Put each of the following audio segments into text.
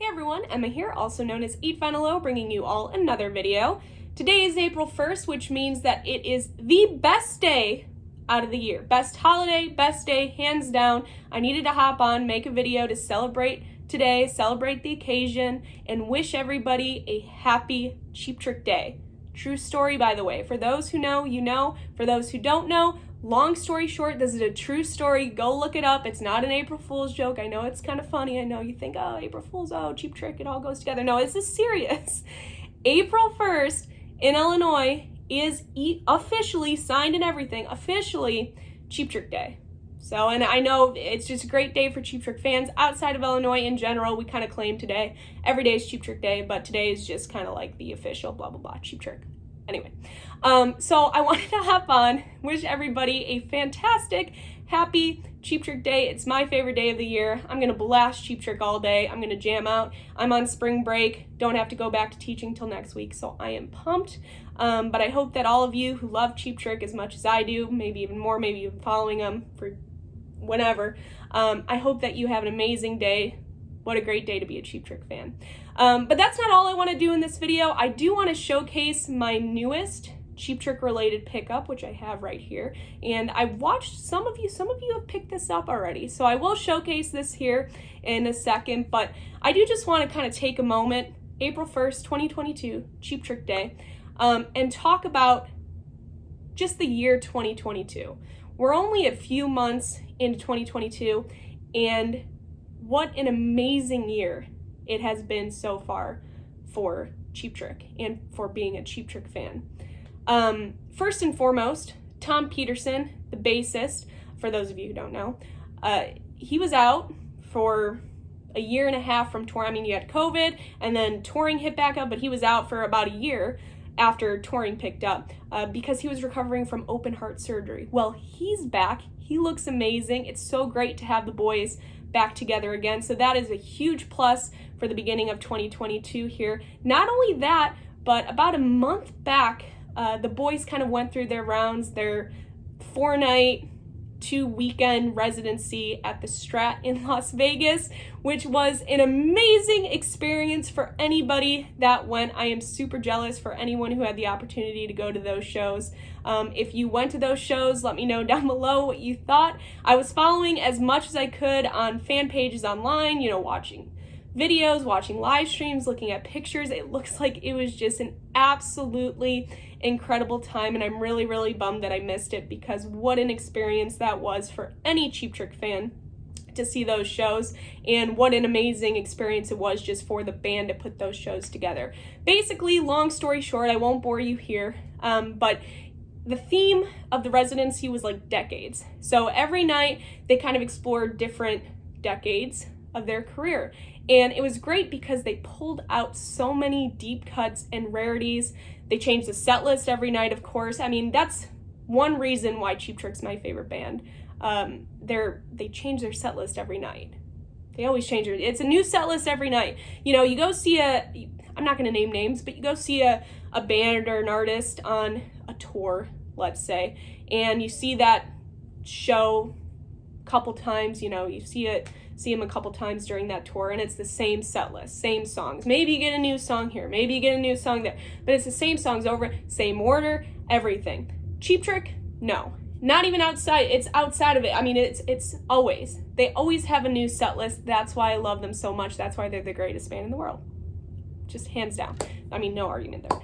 Hey everyone, Emma here, also known as eightvinyllow, bringing you all another video. Today is April 1st, which means that it is the best day out of the year. Best holiday, best day, hands down. I needed to hop on, make a video to celebrate today, celebrate the occasion, and wish everybody a happy Cheap Trick Day. True story, by the way. For those who know, you know. For those who don't know, long story short, this is a true story. Go look it up. It's not an April Fool's joke. I know it's kind of funny. I know you think, oh, April Fool's, oh, cheap trick, it all goes together. No, this is serious. April 1st in Illinois is officially, signed and everything, officially Cheap Trick Day. So, and I know it's just a great day for Cheap Trick fans. Outside of Illinois in general, we kind of claim today. Every day is Cheap Trick Day, but today is just kind of like the official blah, blah, blah, Cheap Trick. Anyway, so I wanted to hop on, wish everybody a fantastic, happy Cheap Trick Day. It's my favorite day of the year. I'm going to blast Cheap Trick all day. I'm going to jam out. I'm on spring break. Don't have to go back to teaching till next week, so I am pumped. But I hope that all of you who love Cheap Trick as much as I do, maybe even more, maybe even following them for whenever, I hope that you have an amazing day. What a great day to be a Cheap Trick fan. But that's not all I want to do in this video. I do want to showcase my newest Cheap Trick related pickup, which I have right here. And I watched some of you have picked this up already. So I will showcase this here in a second, but I do just want to kind of take a moment, April 1st, 2022, Cheap Trick Day, and talk about just the year 2022. We're only a few months into 2022, and what an amazing year it has been so far for Cheap Trick and for being a Cheap Trick fan. First and foremost, Tom Peterson, the bassist, for those of you who don't know, he was out for a year and a half from touring. I mean, you had COVID and then touring hit back up, but he was out for about a year after touring picked up because he was recovering from open heart surgery. Well, he's back. He looks amazing. It's so great to have the boys back together again. So that is a huge plus for the beginning of 2022 here. Not only that, but about a month back, the boys kind of went through their rounds, their 4-night, 2-weekend residency at the Strat in Las Vegas, which was an amazing experience for anybody that went. I am super jealous for anyone who had the opportunity to go to those shows. If you went to those shows, let me know down below what you thought. I was following as much as I could on fan pages online, you know, watching videos, watching live streams, looking at pictures. It looks like it was just an absolutely incredible time, and I'm really, really bummed that I missed it, because what an experience that was for any Cheap Trick fan to see those shows, and what an amazing experience it was just for the band to put those shows together. Basically, long story short, I won't bore you here, but the theme of the residency was like decades. So every night they kind of explored different decades of their career. And it was great because they pulled out so many deep cuts and rarities. They changed the set list every night, of course. I mean, that's one reason why Cheap Trick's my favorite band. They change their set list every night. They always change it. It's a new set list every night. You know, you go see I'm not gonna name names, but you go see a band or an artist on a tour, let's say, and you see that show a couple times, you know, you see him a couple times during that tour, and it's the same set list, same songs. Maybe you get a new song here, maybe you get a new song there, but it's the same songs over, same order, everything. Cheap Trick, no. Not even outside, it's outside of it. I mean, it's always, they always have a new set list. That's why I love them so much. That's why they're the greatest band in the world. Just hands down. I mean, no argument there.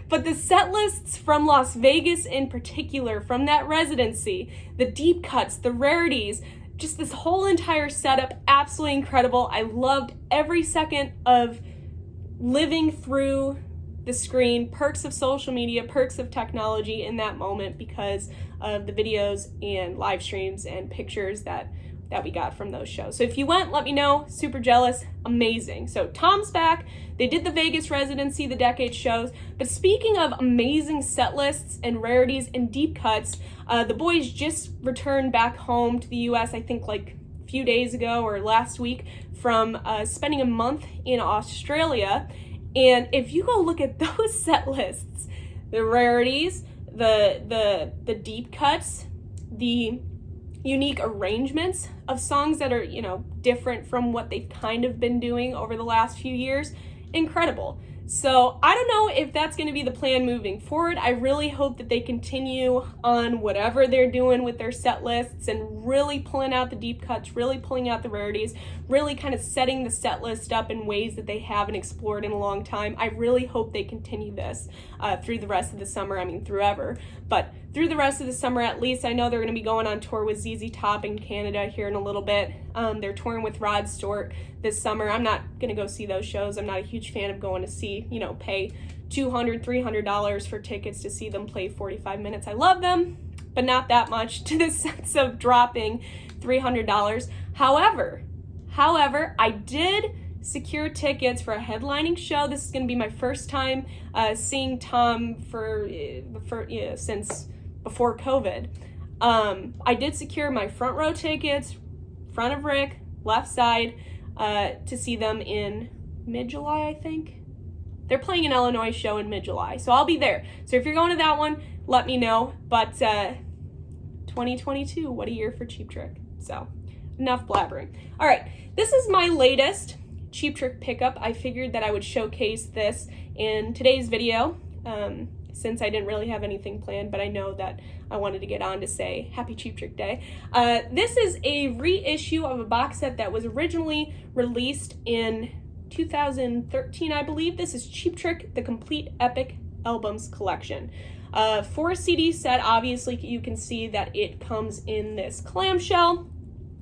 But the set lists from Las Vegas in particular, from that residency, the deep cuts, the rarities, just this whole entire setup, absolutely incredible. I loved every second of living through the screen, perks of social media, perks of technology in that moment because of the videos and live streams and pictures that we got from those shows. So if you went, let me know. Super jealous. Amazing. So Tom's back. They did the Vegas residency, the decade shows. But speaking of amazing set lists and rarities and deep cuts, the boys just returned back home to the US, I think like a few days ago or last week, from spending a month in Australia. And if you go look at those set lists, the rarities, the deep cuts, the unique arrangements of songs that are, you know, different from what they've kind of been doing over the last few years. Incredible. So I don't know if that's going to be the plan moving forward. I really hope that they continue on whatever they're doing with their set lists and really pulling out the deep cuts, really pulling out the rarities, really kind of setting the set list up in ways that they haven't explored in a long time. I really hope they continue this through the rest of the summer. I mean, through ever, but through the rest of the summer at least. I know they're going to be going on tour with ZZ Top in Canada here in a little bit. They're touring with Rod Stewart this summer. I'm not going to go see those shows. I'm not a huge fan of going to see, you know, pay $200, $300 for tickets to see them play 45 minutes. I love them, but not that much to the sense of dropping $300. However, I did secure tickets for a headlining show. This is going to be my first time seeing Tom since before COVID. I did secure my front row tickets, front of Rick, left side, to see them in mid-July, I think. They're playing an Illinois show in mid-July, so I'll be there. So if you're going to that one, let me know. But 2022, what a year for Cheap Trick. So enough blabbering. All right, this is my latest Cheap Trick pickup. I figured that I would showcase this in today's video, since I didn't really have anything planned, but I know that I wanted to get on to say Happy Cheap Trick Day. This is a reissue of a box set that was originally released in 2013, I believe. This is Cheap Trick, the Complete Epic Albums Collection. 4 CD set. Obviously, you can see that it comes in this clamshell.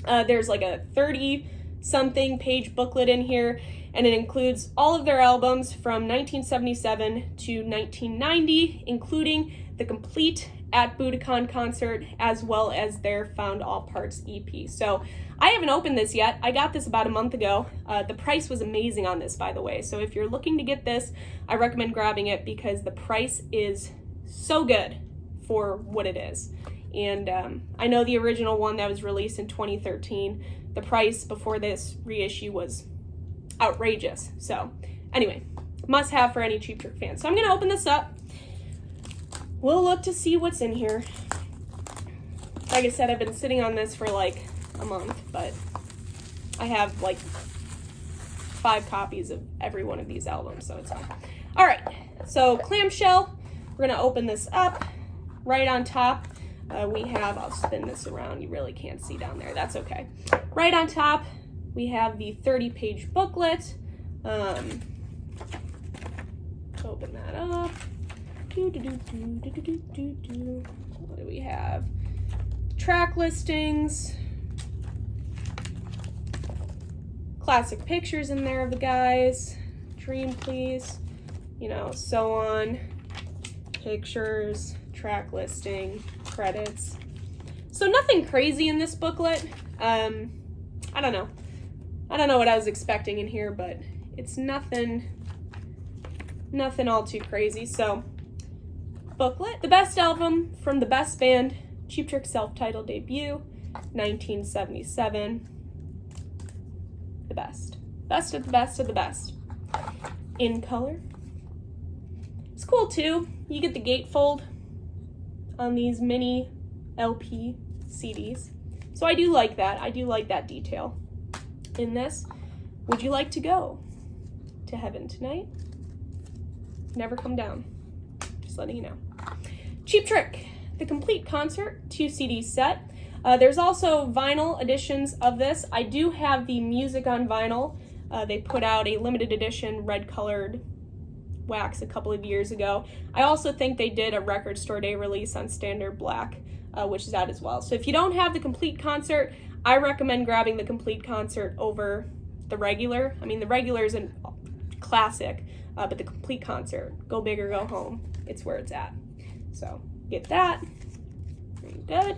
There's like a 30-something page booklet in here, and it includes all of their albums from 1977 to 1990, including the complete At Budokan concert, as well as their Found All Parts EP. So I haven't opened this yet. I got this about a month ago. The price was amazing on this, by the way. So if you're looking to get this, I recommend grabbing it because the price is so good for what it is. And I know the original one that was released in 2013, the price before this reissue was outrageous. So anyway, must have for any Cheap Trick fans. So I'm going to open this up. We'll look to see what's in here. Like I said, I've been sitting on this for like a month, but I have like 5 copies of every one of these albums, so it's fine. All right, so clamshell. We're going to open this up. Right on top, we have, I'll spin this around. You really can't see down there. That's okay. Right on top, we have the 30-page booklet. Open that up. What do we have? Track listings. Classic pictures in there of the guys. Dream Please. You know, so on. Pictures, track listing, credits. So nothing crazy in this booklet. I don't know. I don't know what I was expecting in here, but it's nothing all too crazy. So, booklet. The best album from the best band, Cheap Trick self-titled debut, 1977. The best. Best of the best of the best. In color. It's cool too. You get the gatefold on these mini LP CDs. So I do like that. I do like that detail in this. Would you like to go to heaven tonight? Never come down. Just letting you know. Cheap Trick, the complete concert, 2 CD set. There's also vinyl editions of this. I do have the music on vinyl. They put out a limited edition red colored wax a couple of years ago. I also think they did a Record Store Day release on Standard Black, which is out as well. So if you don't have the complete concert, I recommend grabbing the complete concert over the regular. I mean, the regular is a classic, but the complete concert, go big or go home, it's where it's at. So get that. Very good.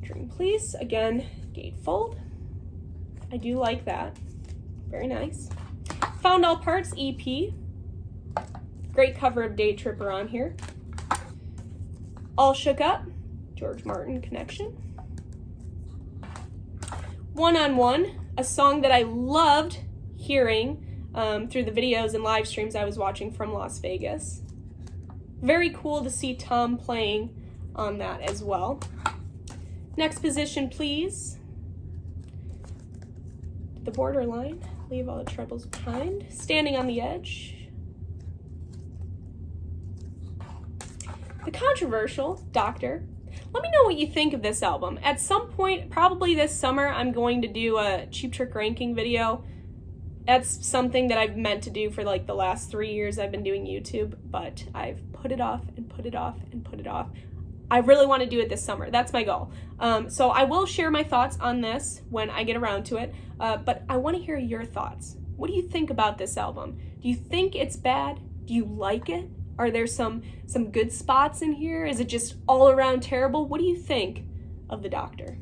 Dream Please, again, gatefold. I do like that. Very nice. Found All Parts EP. Great cover of Day Tripper on here. All Shook Up, George Martin connection. One on One, a song that I loved hearing through the videos and live streams I was watching from Las Vegas. Very cool to see Tom playing on that as well. Next position, please. The borderline, leave all the trebles behind. Standing on the edge. The controversial Doctor. Let me know what you think of this album. At some point, probably this summer, I'm going to do a Cheap Trick ranking video. That's something that I've meant to do for like the last 3 years I've been doing YouTube, but I've put it off and put it off and put it off. I really want to do it this summer. That's my goal. So I will share my thoughts on this when I get around to it, but I want to hear your thoughts. What do you think about this album? Do you think it's bad? Do you like it? Are there some good spots in here? Is it just all around terrible? What do you think of the Doctor?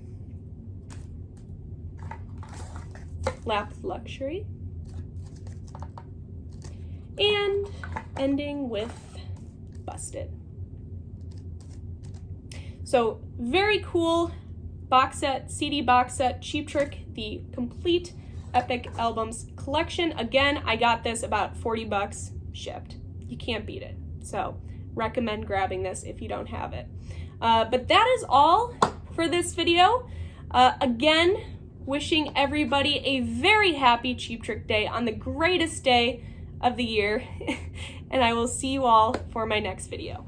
Lap Luxury. And ending with Busted. So very cool box set, CD box set, Cheap Trick, the complete Epic Albums collection. Again, I got this about 40 bucks shipped. You can't beat it. So recommend grabbing this if you don't have it. But that is all for this video. Again, wishing everybody a very happy Cheap Trick Day on the greatest day of the year. And I will see you all for my next video.